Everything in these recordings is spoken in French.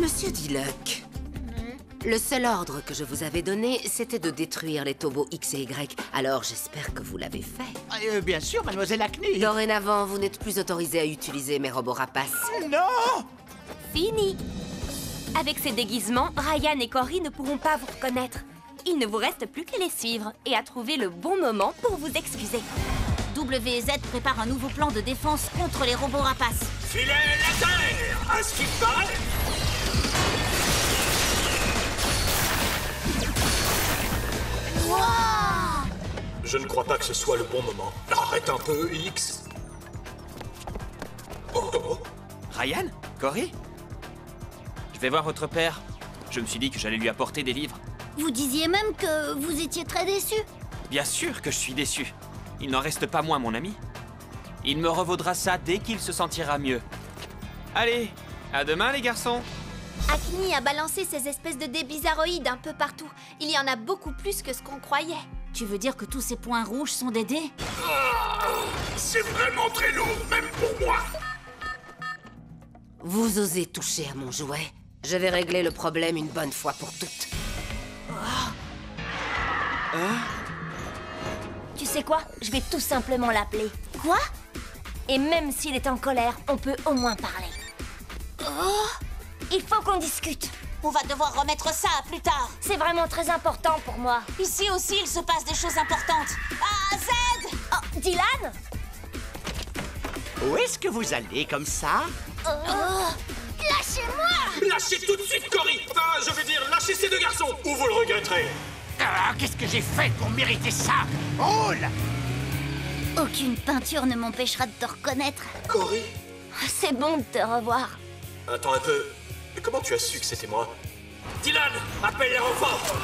Monsieur Diluc, le seul ordre que je vous avais donné, c'était de détruire les Tobos X et Y. Alors j'espère que vous l'avez fait. Bien sûr, mademoiselle Acne. Dorénavant, vous n'êtes plus autorisé à utiliser mes robots rapaces. Non! Fini. Avec ces déguisements, Ryan et Cory ne pourront pas vous reconnaître. Il ne vous reste plus qu'à les suivre et à trouver le bon moment pour vous excuser. WZ prépare un nouveau plan de défense contre les robots rapaces. Filet laser, à ce qui paraît. Wow! Je ne crois pas que ce soit le bon moment. Arrête un peu, X. Oh. Ryan? Cory? Je vais voir votre père. Je me suis dit que j'allais lui apporter des livres. Vous disiez même que vous étiez très déçu. Bien sûr que je suis déçu. Il n'en reste pas moins mon ami. Il me revaudra ça dès qu'il se sentira mieux. Allez, à demain les garçons. Acne a balancé ces espèces de dés bizarroïdes un peu partout. Il y en a beaucoup plus que ce qu'on croyait. Tu veux dire que tous ces points rouges sont des dés? C'est vraiment très lourd, même pour moi. Vous osez toucher à mon jouet? Je vais régler le problème une bonne fois pour toutes. Tu sais quoi? Je vais tout simplement l'appeler. Quoi? Et même s'il est en colère, on peut au moins parler. Il faut qu'on discute. On va devoir remettre ça à plus tard. C'est vraiment très important pour moi. Ici aussi, il se passe des choses importantes. Ah, Z! Oh, Dylan? Où est-ce que vous allez comme ça? Lâchez-moi! Lâchez tout de suite, Cory. Enfin, je veux dire, lâchez ces deux garçons, ou vous le regretterez. Qu'est-ce que j'ai fait pour mériter ça? Roule! Aucune peinture ne m'empêchera de te reconnaître. Cory? C'est bon de te revoir. Attends un peu. Comment tu as su que c'était moi? Dylan, appelle les renforts.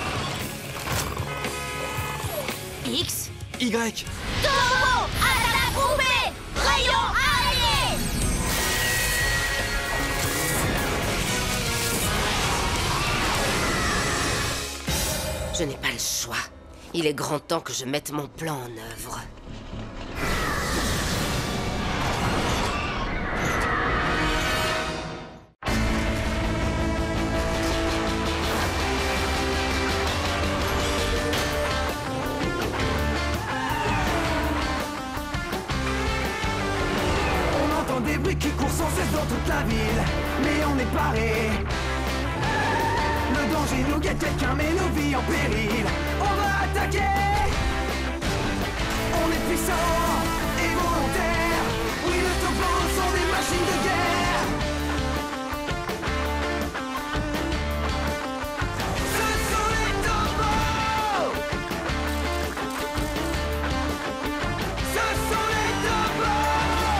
X? Y. Turbo! Attaque groupée! Rayon araignée! Je n'ai pas le choix. Il est grand temps que je mette mon plan en œuvre. On entend des bruits qui courent sans cesse dans toute la ville, mais on est paré. Le danger nous guette, quelqu'un met nos vies en péril. On va attaquer. On est puissants et volontaires. Oui, les Tobos sont des machines de guerre. Ce sont les Tobos. Ce sont les Tobos. Oui,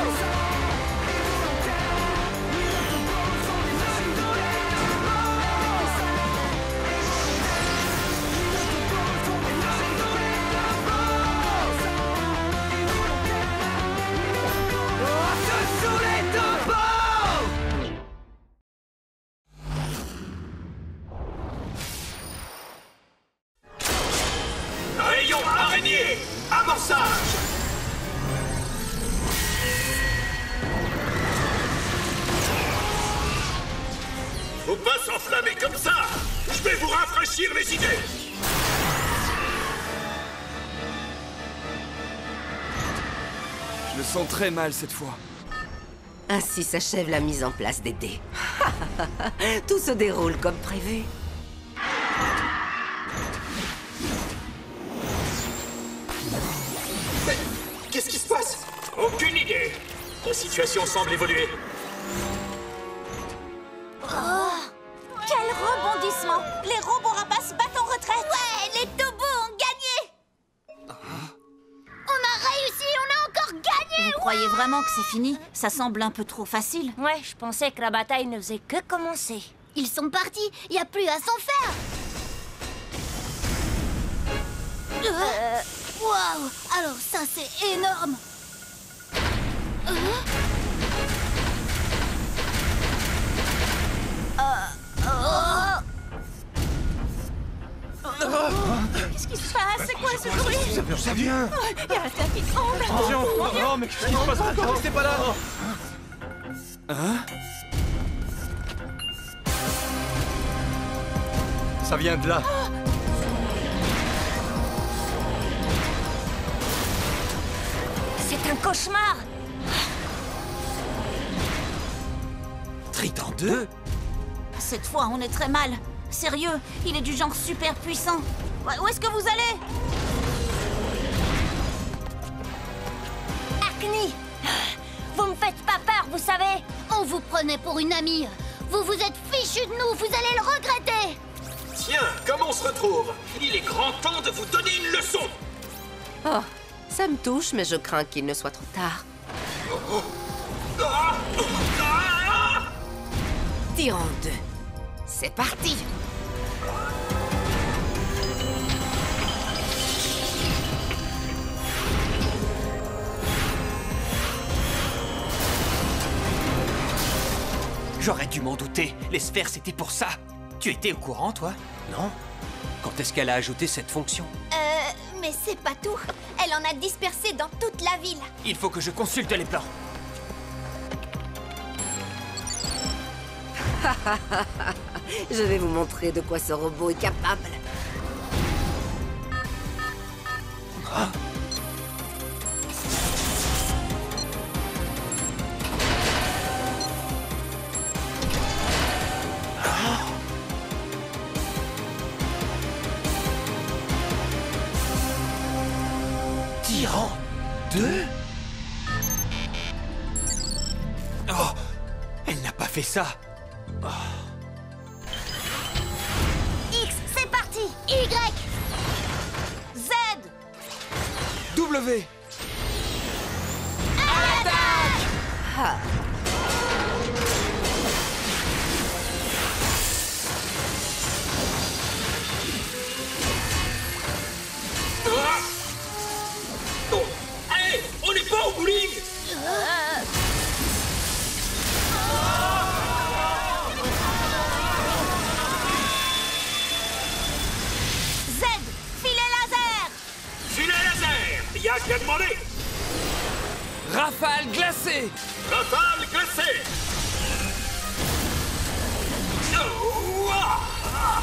les Tobos sont des machines de guerre. Rayon araignée, amorçage. Faut pas s'enflammer comme ça. Je vais vous rafraîchir les idées. Je le sens très mal cette fois. Ainsi s'achève la mise en place des dés. Tout se déroule comme prévu. Mais qu'est-ce qui se passe? Aucune idée. La situation semble évoluer. Quel rebondissement! Les robots rapaces battent en retraite! Ouais, les Tobos ont gagné! On a réussi, on a encore gagné! Vous croyez vraiment que c'est fini? Ça semble un peu trop facile. Ouais, je pensais que la bataille ne faisait que commencer. Ils sont partis, il n'y a plus à s'en faire! Waouh! Alors ça, c'est énorme! Qu'est-ce qui se passe? C'est quoi ce bruit? Ça vient. Il y a la terre qui tremble. Attention. Oh, mais qu'est-ce qui se passe encore? Restez pas là. Hein? Ça vient de là. C'est un cauchemar. Triton 2? Cette fois, on est très mal. Sérieux, il est du genre super puissant. Où est-ce que vous allez? Acne, vous me faites pas peur, vous savez. On vous prenait pour une amie. Vous vous êtes fichus de nous, vous allez le regretter. Tiens, comme on se retrouve? Il est grand temps de vous donner une leçon. Oh, ça me touche, mais je crains qu'il ne soit trop tard. Tyran 2. C'est parti! J'aurais dû m'en douter. Les sphères, c'était pour ça. Tu étais au courant, toi? Non? Quand est-ce qu'elle a ajouté cette fonction? Mais c'est pas tout. Elle en a dispersé dans toute la ville. Il faut que je consulte les plans. Je vais vous montrer de quoi ce robot est capable. Tyran 2? Oh! Elle n'a pas fait ça! X, c'est parti. Y. Z. W! Oh, allez, on n'est pas au bowling. Z. Filet laser. Filet laser. Y'a qu'à demander. Rafale glacée! Rafale glacée. Oh, ah.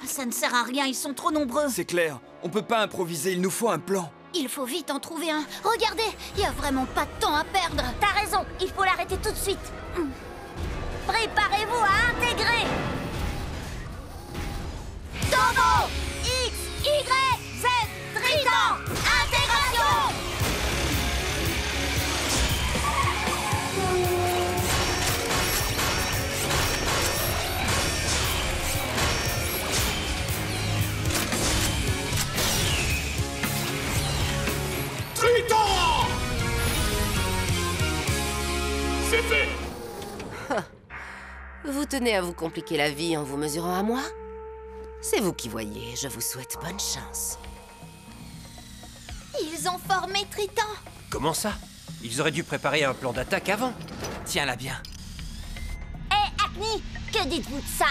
Ça ne sert à rien, ils sont trop nombreux. C'est clair, on peut pas improviser, il nous faut un plan. Il faut vite en trouver un. Regardez, il y a vraiment pas de temps à perdre. T'as raison, il faut l'arrêter tout de suite. Préparez-vous à intégrer. Turbo. X, Y, Z, Triton. Intégration. Triton. C'est fait. Vous tenez à vous compliquer la vie en vous mesurant à moi? C'est vous qui voyez, je vous souhaite bonne chance. Ils ont formé Triton. Comment ça? Ils auraient dû préparer un plan d'attaque avant. Tiens-la bien. Hé, Acne, que dites-vous de ça?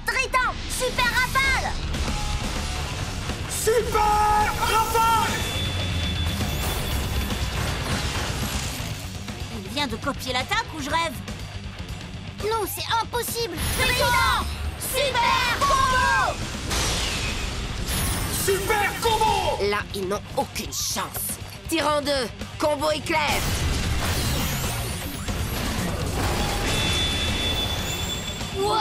Triton, super rafale! Super rafale. Il vient de copier l'attaque ou je rêve? Non, c'est impossible. Triton. Super combo. Super combo. Là, ils n'ont aucune chance. Tyran 2, combo éclair. Wow.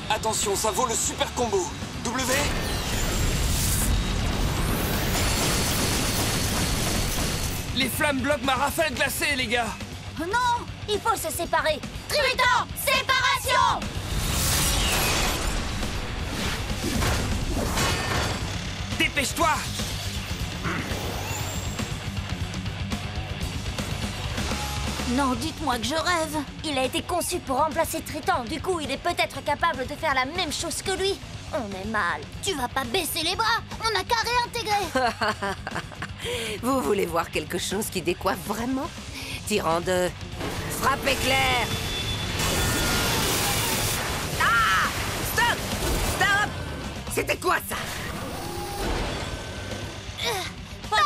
Attention, ça vaut le super combo. W. Les flammes bloquent ma rafale glacée, les gars! Oh non, il faut se séparer. Triton. Séparation. Dépêche-toi! Non, dites-moi que je rêve. Il a été conçu pour remplacer Triton. Du coup, il est peut-être capable de faire la même chose que lui. On est mal. Tu vas pas baisser les bras. On n'a qu'à réintégrer. Vous voulez voir quelque chose qui décoiffe vraiment? Tyran 2, frappe éclair. Ah! Stop! Stop! C'était quoi ça? Papa.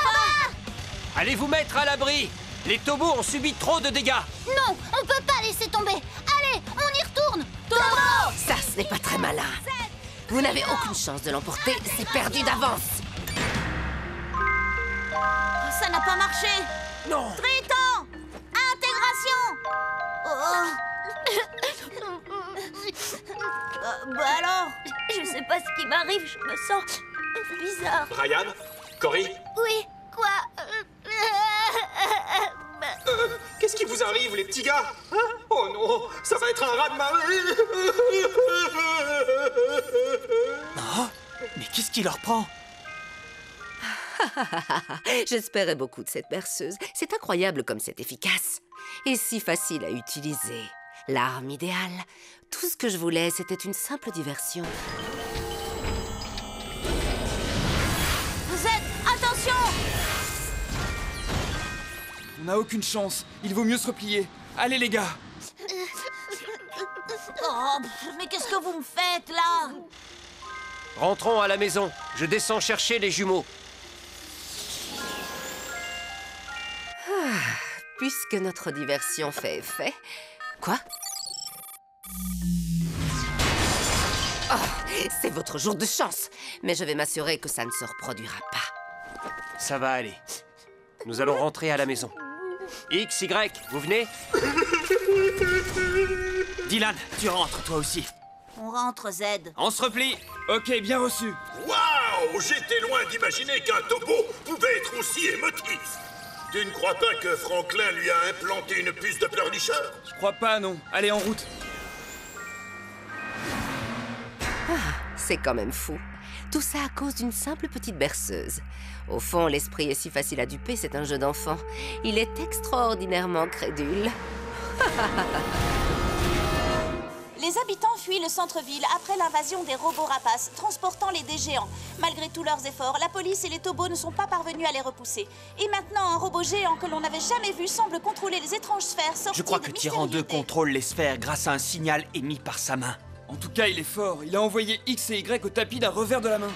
Allez vous mettre à l'abri. Les Tobos ont subi trop de dégâts. Non, on peut pas laisser tomber. Allez, on y Tobo! Ça, ce n'est pas très malin. Vous n'avez aucune chance de l'emporter, c'est perdu d'avance. Ça n'a pas marché. Non! Triton! Intégration! Bah alors? Je sais pas ce qui m'arrive, je me sens bizarre. Ryan? Cory? Oui, quoi? Qu'est-ce qui vous arrive, les petits gars? Hein? Oh non, ça va être un raz-de-marée. Mais qu'est-ce qui leur prend? J'espérais beaucoup de cette berceuse. C'est incroyable comme c'est efficace. Et si facile à utiliser. L'arme idéale. Tout ce que je voulais, c'était une simple diversion. Z, attention! On n'a aucune chance. Il vaut mieux se replier. Allez, les gars. Oh, mais qu'est-ce que vous me faites, là? Rentrons à la maison. Je descends chercher les jumeaux. Puisque notre diversion fait effet... Quoi? Oh, c'est votre jour de chance. Mais je vais m'assurer que ça ne se reproduira pas. Ça va aller. Nous allons rentrer à la maison. X, Y, vous venez? Dylan, tu rentres toi aussi. On rentre, Z. On se replie. Ok, bien reçu. Waouh! J'étais loin d'imaginer qu'un topo pouvait être aussi émotif. Tu ne crois pas que Franklin lui a implanté une puce de pleurnicheur? Je crois pas, non. Allez, en route. C'est quand même fou. Tout ça à cause d'une simple petite berceuse. Au fond, l'esprit est si facile à duper, c'est un jeu d'enfant. Il est extraordinairement crédule. Les habitants fuient le centre-ville après l'invasion des robots rapaces, transportant les dés géants. Malgré tous leurs efforts, la police et les tobos ne sont pas parvenus à les repousser. Et maintenant, un robot géant que l'on n'avait jamais vu semble contrôler les étranges sphères sorties Je crois de que Tyran 2 mystérieux dés. contrôle les sphères grâce à un signal émis par sa main. En tout cas, il est fort. Il a envoyé X et Y au tapis d'un revers de la main.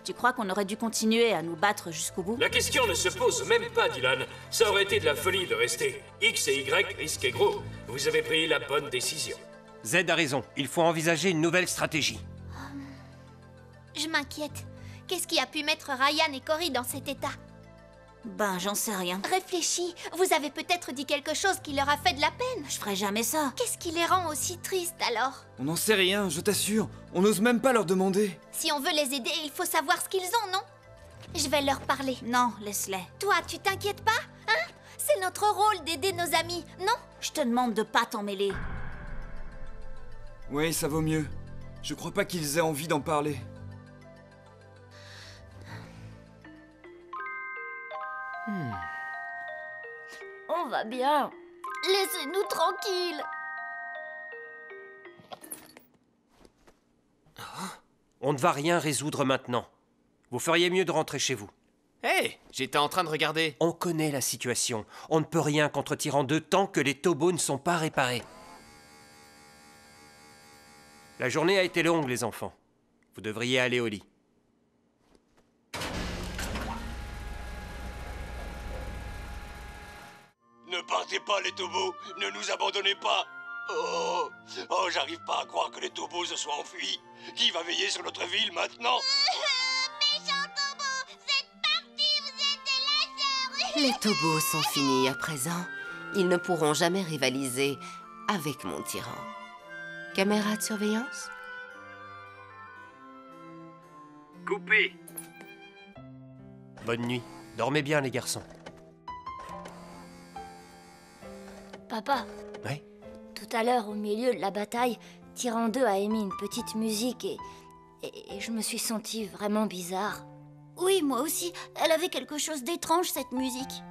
Tu crois qu'on aurait dû continuer à nous battre jusqu'au bout? La question ne se pose même pas, Dylan. Ça aurait été de la folie de rester. X et Y risquaient gros. Vous avez pris la bonne décision. Z a raison. Il faut envisager une nouvelle stratégie. Je m'inquiète. Qu'est-ce qui a pu mettre Ryan et Cory dans cet état? Ben, j'en sais rien. Réfléchis, vous avez peut-être dit quelque chose qui leur a fait de la peine. Je ferai jamais ça. Qu'est-ce qui les rend aussi tristes alors? On n'en sait rien, je t'assure. On n'ose même pas leur demander. Si on veut les aider, il faut savoir ce qu'ils ont, non? Je vais leur parler. Non, laisse-les. Toi, tu t'inquiètes pas, hein? C'est notre rôle d'aider nos amis, non? Je te demande de pas t'en mêler. Oui, ça vaut mieux. Je crois pas qu'ils aient envie d'en parler. On va bien. Laissez-nous tranquilles. On ne va rien résoudre maintenant. Vous feriez mieux de rentrer chez vous. Hé, j'étais en train de regarder. On connaît la situation. On ne peut rien contre Tyran 2 tant que les tobos ne sont pas réparés. La journée a été longue, les enfants. Vous devriez aller au lit. Ne partez pas, les tobos. Ne nous abandonnez pas. Oh, j'arrive pas à croire que les tobos se soient enfuis. Qui va veiller sur notre ville maintenant? Méchant Tobo, vous êtes partis, vous êtes des lâcheurs. Les tobos sont finis à présent. Ils ne pourront jamais rivaliser avec mon tyran. Caméra de surveillance? Coupé. Bonne nuit. Dormez bien, les garçons. Papa, Oui? tout à l'heure, au milieu de la bataille, Tyran 2 a émis une petite musique et je me suis sentie vraiment bizarre. Oui, moi aussi. Elle avait quelque chose d'étrange, cette musique.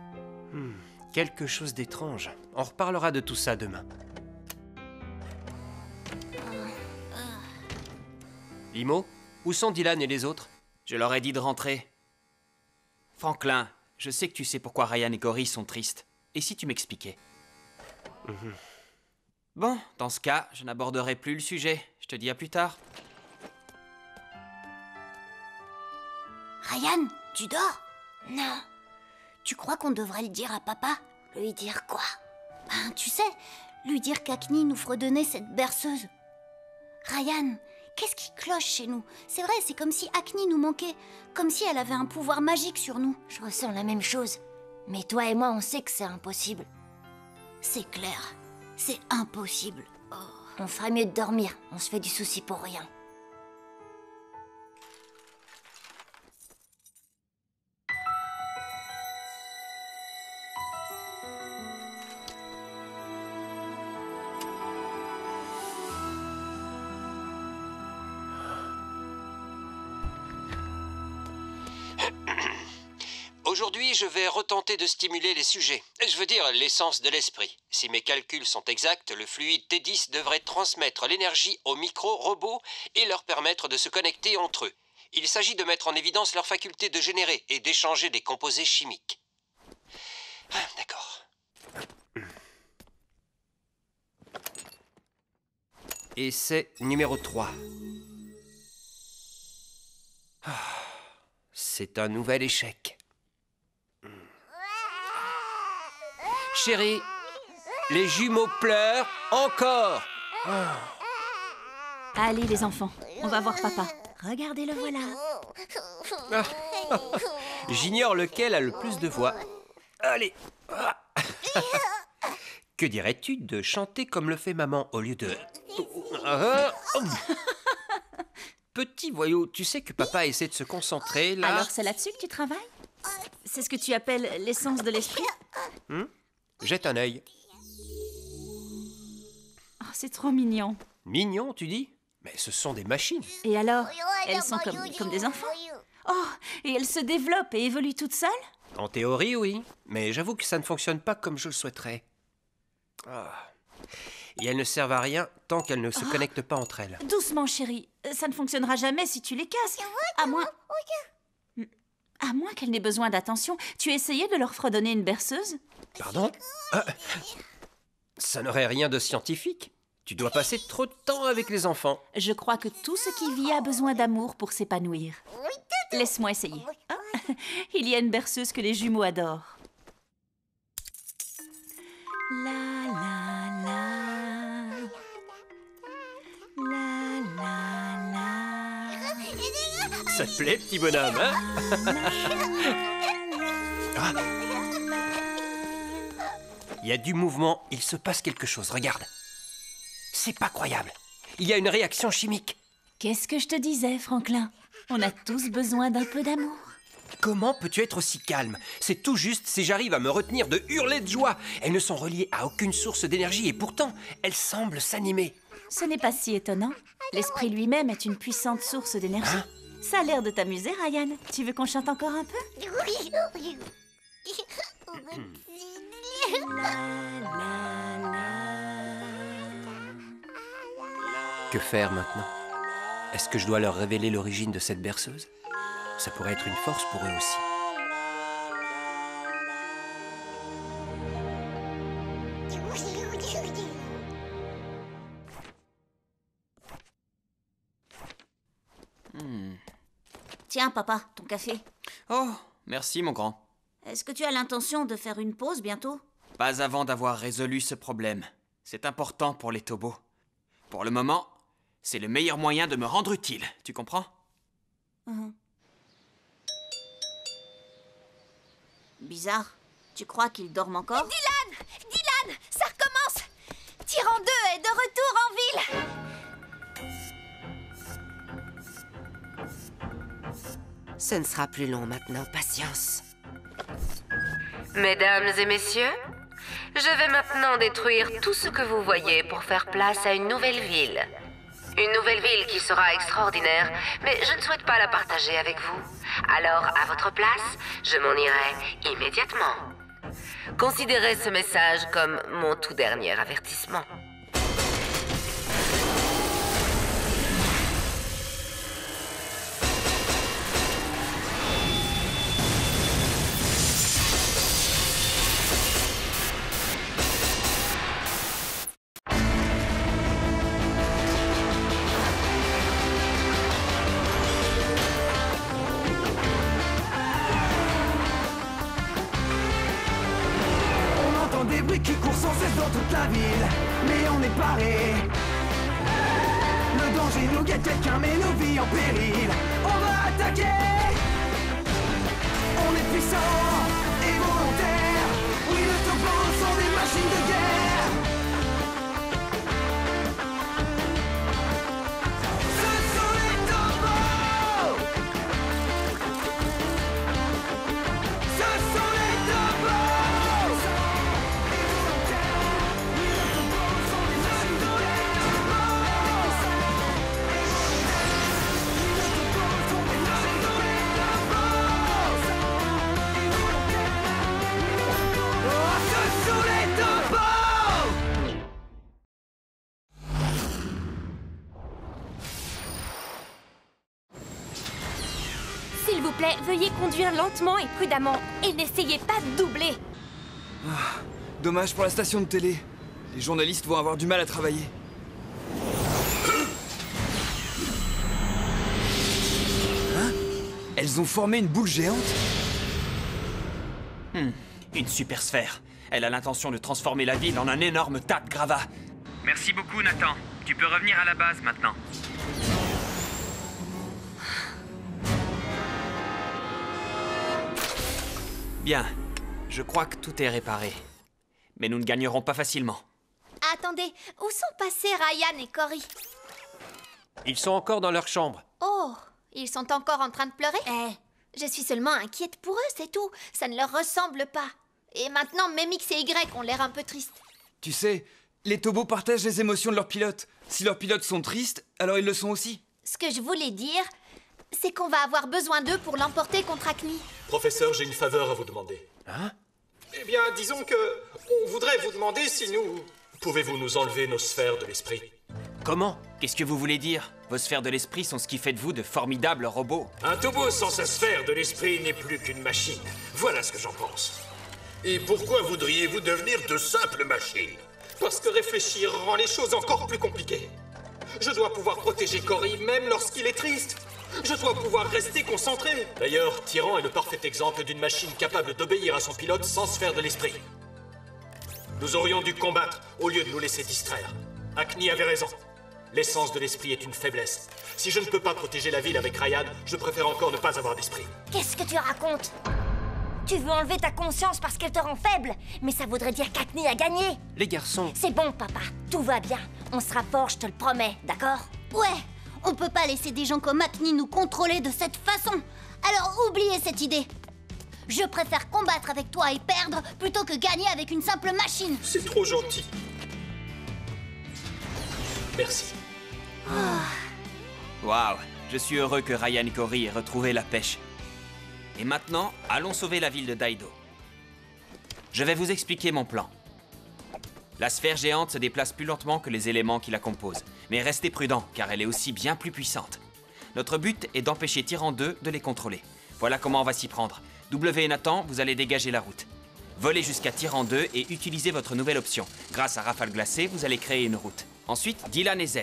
Quelque chose d'étrange. On reparlera de tout ça demain. Imo, où sont Dylan et les autres? Je leur ai dit de rentrer. Franklin, je sais que tu sais pourquoi Ryan et Cory sont tristes. Et si tu m'expliquais? Bon, dans ce cas, je n'aborderai plus le sujet. Je te dis à plus tard. Ryan, tu dors? Non. Tu crois qu'on devrait le dire à papa? Lui dire quoi? Ben, tu sais, Lui dire qu'Acne nous fredonnait cette berceuse. Ryan, qu'est-ce qui cloche chez nous? C'est vrai, c'est comme si Acne nous manquait. Comme si elle avait un pouvoir magique sur nous. Je ressens la même chose. Mais toi et moi, on sait que c'est impossible. C'est clair. C'est impossible. Oh. On ferait mieux de dormir. On se fait du souci pour rien. Aujourd'hui, je vais retenter de stimuler les sujets. Je veux dire, l'essence de l'esprit. Si mes calculs sont exacts, le fluide T10 devrait transmettre l'énergie aux micro-robots et leur permettre de se connecter entre eux. Il s'agit de mettre en évidence leur faculté de générer et d'échanger des composés chimiques. D'accord. Essai numéro 3. C'est un nouvel échec. Chérie, les jumeaux pleurent encore. Allez les enfants, on va voir papa. Regardez, le voilà. J'ignore lequel a le plus de voix. Allez. Que dirais-tu de chanter comme le fait maman au lieu de... Petit voyou, tu sais que papa essaie de se concentrer, là. Alors c'est là-dessus que tu travailles? C'est ce que tu appelles l'essence de l'esprit? Jette un œil. Oh, c'est trop mignon. Mignon, tu dis? Mais ce sont des machines. Et alors? Elles sont comme des enfants? Oh, et elles se développent et évoluent toutes seules? En théorie, oui. Mais j'avoue que ça ne fonctionne pas comme je le souhaiterais. Et elles ne servent à rien tant qu'elles ne se connectent pas entre elles. Doucement, chérie. Ça ne fonctionnera jamais si tu les casses. À moins qu'elles n'aient besoin d'attention. Tu as essayé de leur fredonner une berceuse? Pardon? Ça n'aurait rien de scientifique. Tu dois passer trop de temps avec les enfants. Je crois que tout ce qui vit a besoin d'amour pour s'épanouir. Laisse-moi essayer. Il y a une berceuse que les jumeaux adorent. La la la. La la la. Ça te plaît, petit bonhomme, hein? Il y a du mouvement, il se passe quelque chose, regarde. C'est pas croyable. Il y a une réaction chimique. Qu'est-ce que je te disais, Franklin? On a tous besoin d'un peu d'amour. Comment peux-tu être aussi calme? C'est tout juste si j'arrive à me retenir de hurler de joie. Elles ne sont reliées à aucune source d'énergie et pourtant, elles semblent s'animer. Ce n'est pas si étonnant. L'esprit lui-même est une puissante source d'énergie. Ça a l'air de t'amuser, Ryan. Tu veux qu'on chante encore un peu? Que faire maintenant? Est-ce que je dois leur révéler l'origine de cette berceuse? Ça pourrait être une force pour eux aussi. Tiens, papa, ton café. Oh, merci mon grand. Est-ce que tu as l'intention de faire une pause bientôt? Pas avant d'avoir résolu ce problème. C'est important pour les Tobos. Pour le moment, c'est le meilleur moyen de me rendre utile, tu comprends? Bizarre. Tu crois qu'ils dorment encore? Dylan! Dylan! Ça recommence! Tyran 2 est de retour en ville! Ce ne sera plus long maintenant, patience. Mesdames et messieurs, je vais maintenant détruire tout ce que vous voyez pour faire place à une nouvelle ville. Une nouvelle ville qui sera extraordinaire, mais je ne souhaite pas la partager avec vous. Alors, à votre place, je m'en irai immédiatement. Considérez ce message comme mon tout dernier avertissement. des bruits qui courent sans cesse dans toute la ville, mais on est paré. Le danger nous guette, quelqu'un met nos vies en péril. On va attaquer. On est puissants et volontaires. Oui, les tobos sont des machines de guerre. Ce sont les tobos. Ce sont les tobos. S'il vous plaît, veuillez conduire lentement et prudemment. Et n'essayez pas de doubler. Dommage pour la station de télé. Les journalistes vont avoir du mal à travailler. Hein? Elles ont formé une boule géante? Une super sphère. Elle a l'intention de transformer la ville en un énorme tas de gravats. Merci beaucoup, Nathan. Tu peux revenir à la base maintenant. Bien. Je crois que tout est réparé. Mais nous ne gagnerons pas facilement. Attendez, où sont passés Ryan et Cory? Ils sont encore dans leur chambre. Oh, ils sont encore en train de pleurer? Je suis seulement inquiète pour eux, c'est tout. Ça ne leur ressemble pas. Et maintenant, même X et Y ont l'air un peu tristes. Tu sais, les tobos partagent les émotions de leurs pilotes. Si leurs pilotes sont tristes, alors ils le sont aussi. Ce que je voulais dire, c'est qu'on va avoir besoin d'eux pour l'emporter contre Acne. Professeur, j'ai une faveur à vous demander. Hein? Eh bien, disons que... on voudrait vous demander si nous... Pouvez-vous nous enlever nos sphères de l'esprit? Comment? Qu'est-ce que vous voulez dire? Vos sphères de l'esprit sont ce qui fait de vous de formidables robots. Un tobo sans sa sphère de l'esprit n'est plus qu'une machine. Voilà ce que j'en pense. Et pourquoi voudriez-vous devenir de simples machines? Parce que réfléchir rend les choses encore plus compliquées. Je dois pouvoir protéger Cory même lorsqu'il est triste. Je dois pouvoir rester concentré. D'ailleurs, Tyran est le parfait exemple d'une machine capable d'obéir à son pilote sans sphère de l'esprit. Nous aurions dû combattre au lieu de nous laisser distraire. Acne avait raison. L'essence de l'esprit est une faiblesse. Si je ne peux pas protéger la ville avec Ryan, je préfère encore ne pas avoir d'esprit. Qu'est-ce que tu racontes? Tu veux enlever ta conscience parce qu'elle te rend faible? Mais ça voudrait dire qu'Acne a gagné. Les garçons... C'est bon, papa. Tout va bien. On sera fort, je te le promets, d'accord? Ouais, on peut pas laisser des gens comme Acne nous contrôler de cette façon. Alors oubliez cette idée. Je préfère combattre avec toi et perdre plutôt que gagner avec une simple machine. C'est trop gentil. Merci. Waouh, je suis heureux que Ryan et Cory aient retrouvé la pêche. Et maintenant, allons sauver la ville de Daido. Je vais vous expliquer mon plan. La sphère géante se déplace plus lentement que les éléments qui la composent. Mais restez prudents, car elle est aussi bien plus puissante. Notre but est d'empêcher Tyran 2 de les contrôler. Voilà comment on va s'y prendre. W et Nathan, vous allez dégager la route. Volez jusqu'à Tyran 2 et utilisez votre nouvelle option. Grâce à Rafale Glacée, vous allez créer une route. Ensuite, Dylan et Z.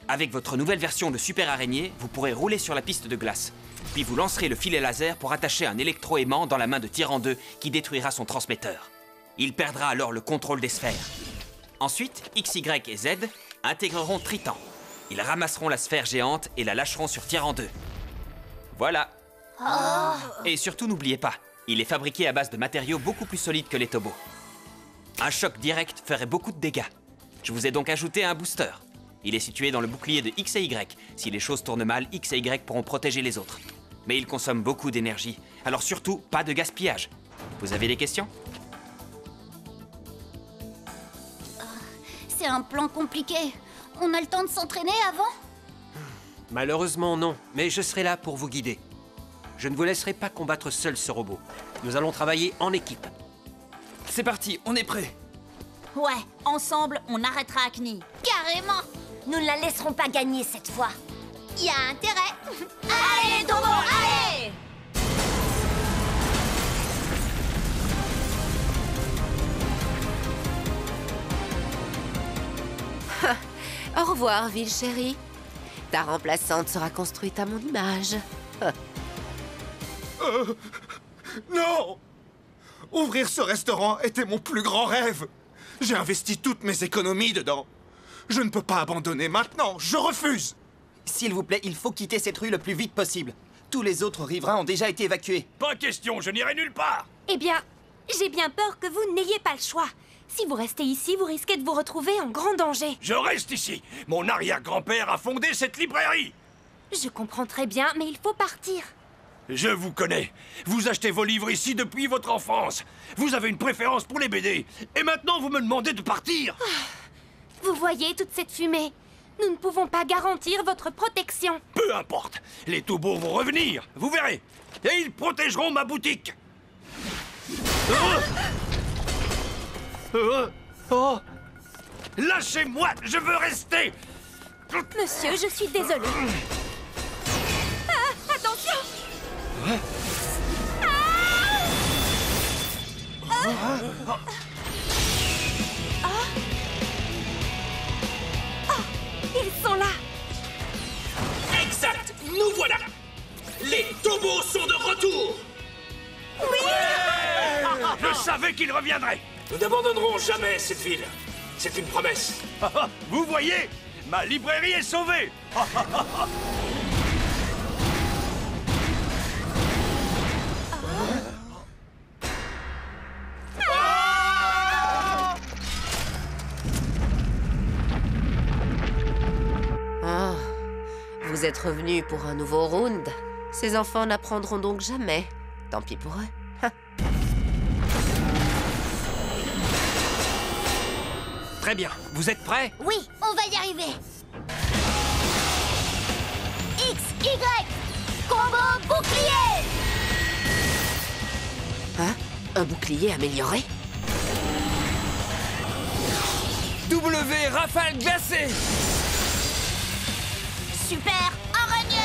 Avec votre nouvelle version de Super Araignée, vous pourrez rouler sur la piste de glace. Puis vous lancerez le filet laser pour attacher un électro-aimant dans la main de Tyran 2 qui détruira son transmetteur. Il perdra alors le contrôle des sphères. Ensuite, X, Y et Z intégreront Triton. Ils ramasseront la sphère géante et la lâcheront sur Tyran 2. Voilà. Et surtout, n'oubliez pas, il est fabriqué à base de matériaux beaucoup plus solides que les tobos. Un choc direct ferait beaucoup de dégâts. Je vous ai donc ajouté un booster. Il est situé dans le bouclier de X et Y. Si les choses tournent mal, X et Y pourront protéger les autres. Mais il consomme beaucoup d'énergie. Alors surtout, pas de gaspillage. Vous avez des questions? C'est un plan compliqué. On a le temps de s'entraîner avant? Malheureusement non, mais je serai là pour vous guider. Je ne vous laisserai pas combattre seul ce robot. Nous allons travailler en équipe. C'est parti, on est prêts. Ouais, ensemble, on arrêtera Acne. Carrément. Nous ne la laisserons pas gagner cette fois. Il y a intérêt. Allez, les taureaux, allez! Au revoir, ville chérie. Ta remplaçante sera construite à mon image. Non! Ouvrir ce restaurant était mon plus grand rêve. J'ai investi toutes mes économies dedans. Je ne peux pas abandonner maintenant, je refuse. S'il vous plaît, il faut quitter cette rue le plus vite possible. Tous les autres riverains ont déjà été évacués. Pas question, je n'irai nulle part. Eh bien, j'ai bien peur que vous n'ayez pas le choix. Si vous restez ici, vous risquez de vous retrouver en grand danger. Je reste ici. Mon arrière-grand-père a fondé cette librairie. Je comprends très bien, mais il faut partir. Je vous connais. Vous achetez vos livres ici depuis votre enfance. Vous avez une préférence pour les BD. Et maintenant, vous me demandez de partir. Vous voyez toute cette fumée? Nous ne pouvons pas garantir votre protection. Peu importe. Les Tobos vont revenir. Vous verrez. Et ils protégeront ma boutique. Oh. Lâchez-moi. Je veux rester. Monsieur, je suis désolée. Ah, attention! Ils sont là! Exact! Nous voilà! Les Tobos sont de retour! Oui! Je savais qu'ils reviendraient! Nous n'abandonnerons jamais cette ville. C'est une promesse. Vous voyez? Ma librairie est sauvée! Ah, vous êtes revenus pour un nouveau round. Ces enfants n'apprendront donc jamais. Tant pis pour eux. Très bien. Vous êtes prêts? Oui, on va y arriver. X, Y, combo bouclier. Hein? Un bouclier amélioré? W rafale glacée. Super araignée.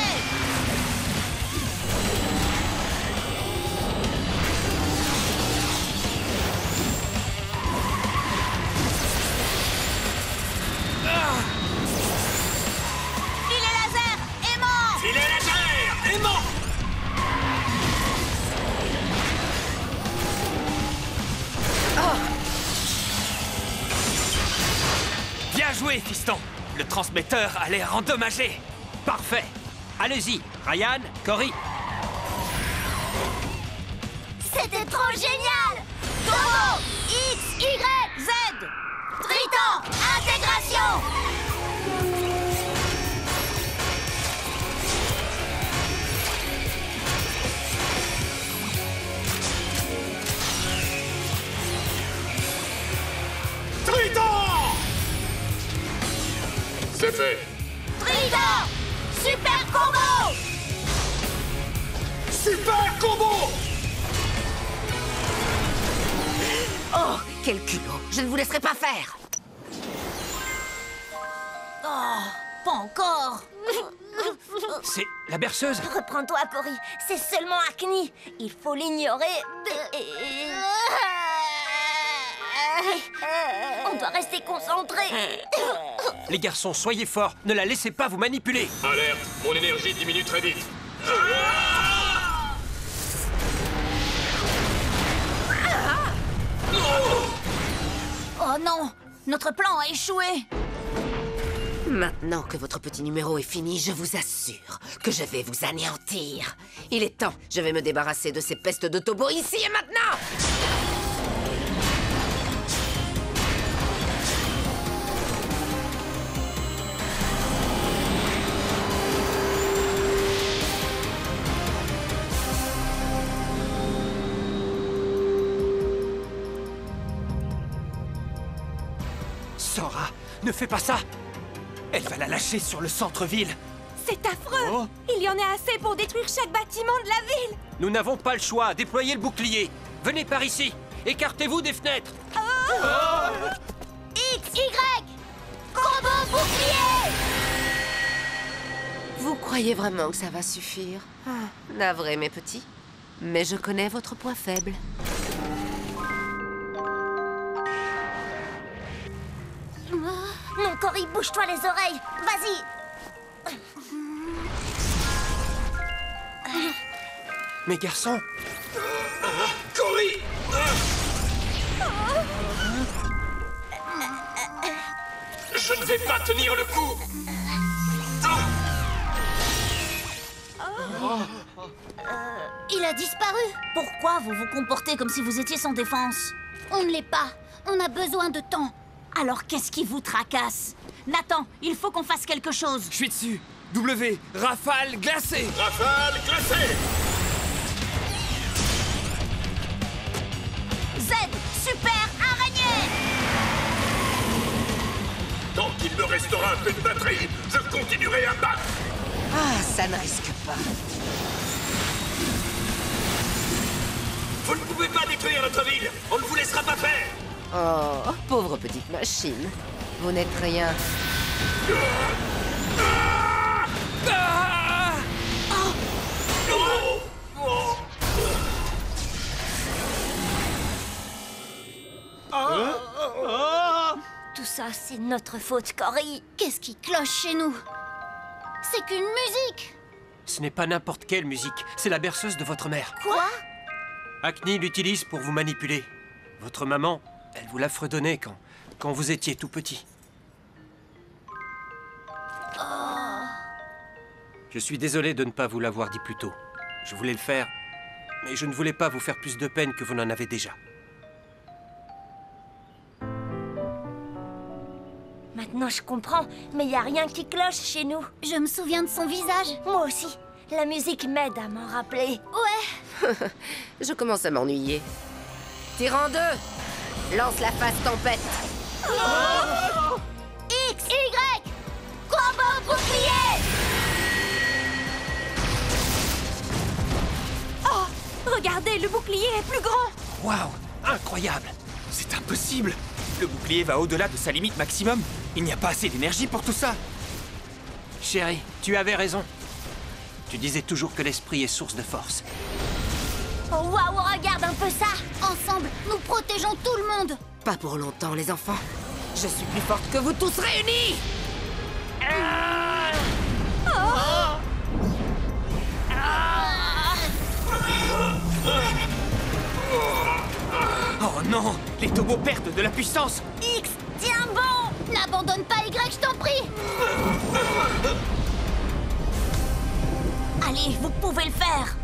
Filet laser aimant. Filet laser aimant. Bien joué, fiston. Le transmetteur a l'air endommagé. Parfait. Allez-y, Ryan, Cory. C'était trop génial. Turbo X, Y, Z. Triton, intégration. Triton! C'est fait. Trident, super combo. Super combo! Oh, quel culot! Je ne vous laisserai pas faire! Oh, pas encore. C'est la berceuse. Reprends-toi, Cory. C'est seulement Acne. Il faut l'ignorer. On doit rester concentré. Les garçons, soyez forts. Ne la laissez pas vous manipuler. Alerte, mon énergie diminue très vite. Oh non, notre plan a échoué. Maintenant que votre petit numéro est fini, je vous assure que je vais vous anéantir. Il est temps, je vais me débarrasser de ces pestes de Tobo ici et maintenant! Sora, ne fais pas ça. Elle va la lâcher sur le centre-ville. C'est affreux! Il y en a assez pour détruire chaque bâtiment de la ville! Nous n'avons pas le choix. Déployez le bouclier. Venez par ici. Écartez-vous des fenêtres. X, Y, combo bouclier. Vous croyez vraiment que ça va suffire? Navré, mes petits. Mais je connais votre point faible. Non, Cory, bouge-toi les oreilles. Vas-y. Mes garçons, Cory, Je ne vais pas tenir le coup. Il a disparu. Pourquoi vous vous comportez comme si vous étiez sans défense? On ne l'est pas. On a besoin de temps. Alors qu'est-ce qui vous tracasse? Nathan, il faut qu'on fasse quelque chose. Je suis dessus. W, rafale glacée. Rafale glacée. Z, super araignée. Tant qu'il me restera un peu de batterie, je continuerai à battre. Ah, ça ne risque pas. Vous ne pouvez pas détruire notre ville. On ne vous laissera pas faire. Oh, pauvre petite machine. Vous n'êtes rien. Tout ça, c'est notre faute, Cory. Qu'est-ce qui cloche chez nous? C'est qu'une musique. Ce n'est pas n'importe quelle musique, c'est la berceuse de votre mère. Quoi? Acne l'utilise pour vous manipuler. Votre maman, elle vous l'a fredonnée quand vous étiez tout petit. Je suis désolé de ne pas vous l'avoir dit plus tôt. Je voulais le faire, mais je ne voulais pas vous faire plus de peine que vous n'en avez déjà. Maintenant, je comprends, mais y a rien qui cloche chez nous. Je me souviens de son visage. Moi aussi. La musique m'aide à m'en rappeler. Ouais. Je commence à m'ennuyer. Tyran 2, lance la phase tempête. X, Y, combo bouclier. Oh, regardez, le bouclier est plus grand. Waouh, incroyable. C'est impossible. Le bouclier va au-delà de sa limite maximum. Il n'y a pas assez d'énergie pour tout ça. Chérie, tu avais raison. Tu disais toujours que l'esprit est source de force. Oh, waouh, regarde un peu ça. Ensemble, nous protégeons tout le monde. Pas pour longtemps, les enfants. Je suis plus forte que vous tous réunis. Oh non, les tobos perdent de la puissance. X, tiens bon. N'abandonne pas Y, je t'en prie. Allez, vous pouvez le faire.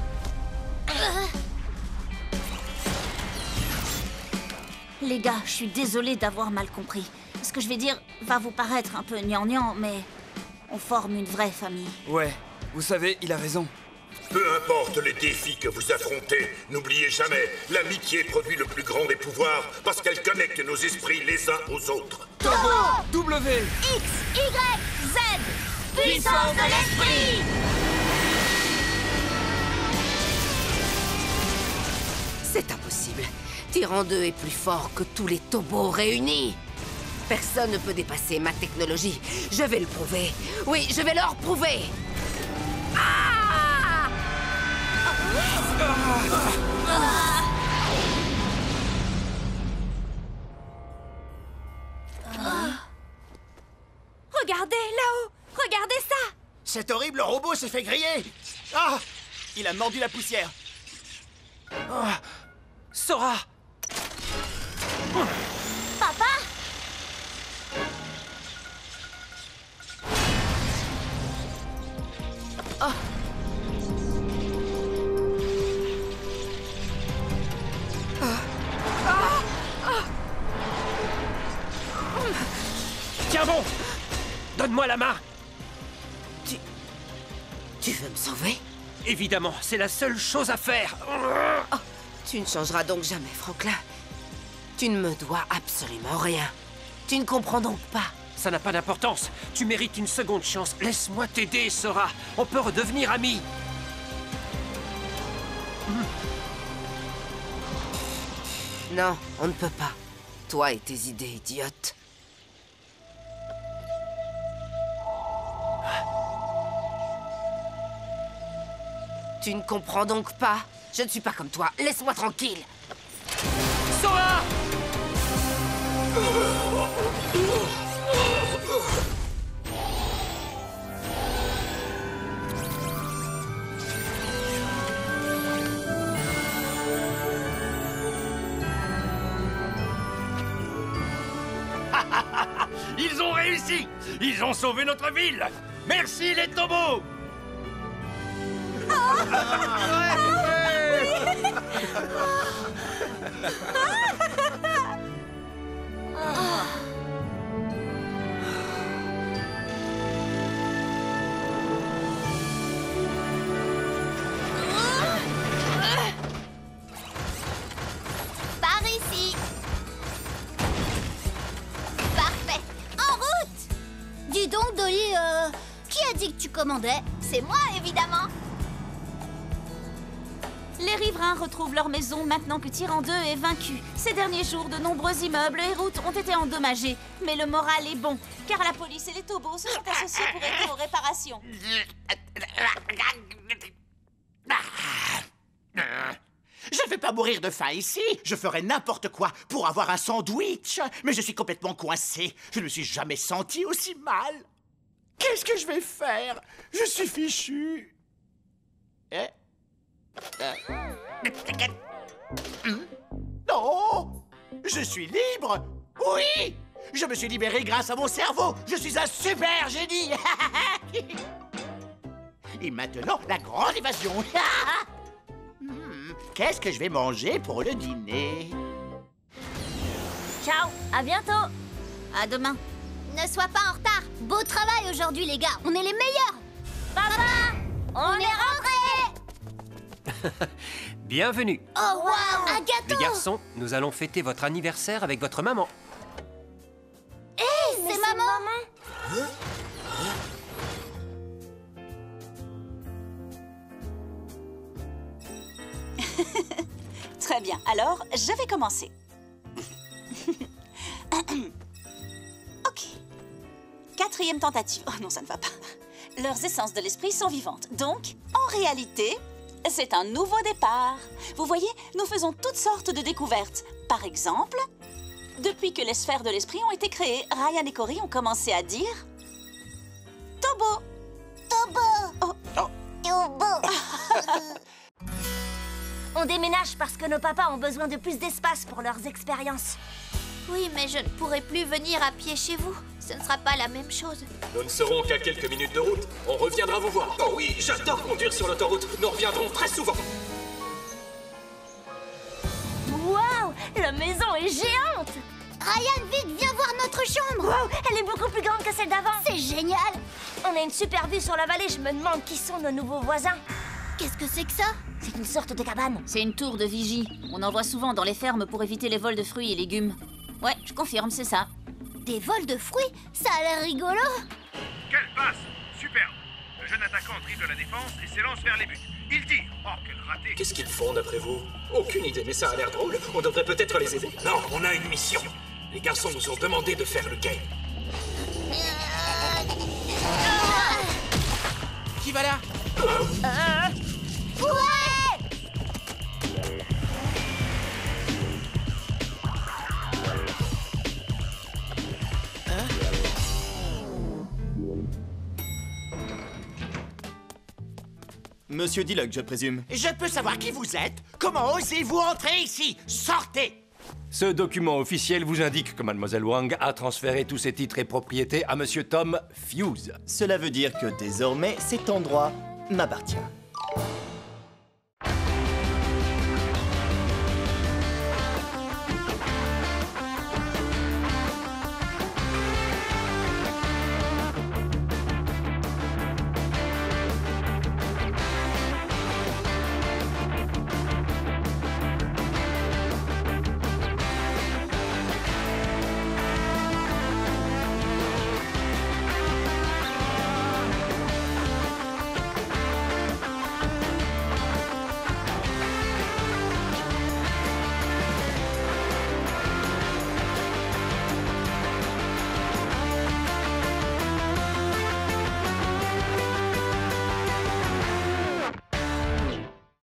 Les gars, je suis désolée d'avoir mal compris. Ce que je vais dire va vous paraître un peu gnangnan, mais on forme une vraie famille. Ouais, vous savez, il a raison. Peu importe les défis que vous affrontez, n'oubliez jamais, l'amitié produit le plus grand des pouvoirs parce qu'elle connecte nos esprits les uns aux autres. Tobo, W, X, Y, Z, puissance de l'esprit. C'est impossible. Tyran 2 est plus fort que tous les tobos réunis. Personne ne peut dépasser ma technologie. Je vais le prouver. Oui, je vais leur prouver. Regardez, là-haut. Regardez ça. Cet horrible robot s'est fait griller. Ah! Il a mordu la poussière. Sora! Papa? Tiens bon! Donne-moi la main! Tu veux me sauver? Évidemment, c'est la seule chose à faire! Oh, tu ne changeras donc jamais, Franklin. Tu ne me dois absolument rien. Tu ne comprends donc pas. Ça n'a pas d'importance. Tu mérites une seconde chance. Laisse-moi t'aider, Sora. On peut redevenir amis. Non, on ne peut pas. Toi et tes idées idiotes. Tu ne comprends donc pas? Je ne suis pas comme toi. Laisse-moi tranquille. Sora! réussi! Ils ont sauvé notre ville! Merci les Tobos! Par ici. Parfait. En route. Dis donc, Dolly, qui a dit que tu commandais? C'est moi, évidemment. Les riverains retrouvent leur maison maintenant que Tyran 2 est vaincu. Ces derniers jours, de nombreux immeubles et routes ont été endommagés. Mais le moral est bon, car la police et les Tobos se sont associés pour aider aux réparations. Je ne vais pas mourir de faim ici. Je ferai n'importe quoi pour avoir un sandwich. Mais je suis complètement coincé. Je ne me suis jamais senti aussi mal. Qu'est-ce que je vais faire? Je suis fichu. Non! Je suis libre! Oui! Je me suis libéré grâce à mon cerveau! Je suis un super génie! Et maintenant, la grande évasion! Qu'est-ce que je vais manger pour le dîner? Ciao, à bientôt! À demain! Ne sois pas en retard! Beau travail aujourd'hui, les gars! On est les meilleurs! Papa! On est rentrés! Bienvenue. Oh, waouh! Un gâteau! Les garçons, nous allons fêter votre anniversaire avec votre maman. Hé, c'est maman! Très bien, alors je vais commencer. Ok. 4e tentative. Oh non, ça ne va pas. Leurs essences de l'esprit sont vivantes. Donc, en réalité, c'est un nouveau départ. Vous voyez, nous faisons toutes sortes de découvertes. Par exemple, depuis que les sphères de l'esprit ont été créées, Ryan et Cory ont commencé à dire... Tobo. Tobo. Oh. Tobo. On déménage parce que nos papas ont besoin de plus d'espace pour leurs expériences. Oui, mais je ne pourrai plus venir à pied chez vous. Ce ne sera pas la même chose. Nous ne serons qu'à quelques minutes de route. On reviendra vous voir. Oh oui, j'adore conduire sur l'autoroute. Nous reviendrons très souvent. Waouh! La maison est géante! Ryan, vite, viens voir notre chambre! Waouh! Elle est beaucoup plus grande que celle d'avant! C'est génial! On a une super vue sur la vallée. Je me demande qui sont nos nouveaux voisins. Qu'est-ce que c'est que ça? C'est une sorte de cabane. C'est une tour de vigie. On en voit souvent dans les fermes pour éviter les vols de fruits et légumes. Ouais, je confirme, c'est ça. Des vols de fruits? Ça a l'air rigolo! Quelle passe! Superbe! Le jeune attaquant dribble la défense et s'élance vers les buts. Il tire! Oh, quel raté! Qu'est-ce qu'ils font d'après vous? Aucune idée, mais ça a l'air drôle. On devrait peut-être les aider. Non, on a une mission. Les garçons nous ont demandé de faire le game. Qui va là? Ouais! Monsieur Diluc, je présume. Je peux savoir qui vous êtes? Comment osez-vous entrer ici? Sortez! Ce document officiel vous indique que Mademoiselle Wang a transféré tous ses titres et propriétés à Monsieur Tom Fuse. Cela veut dire que désormais, cet endroit m'appartient.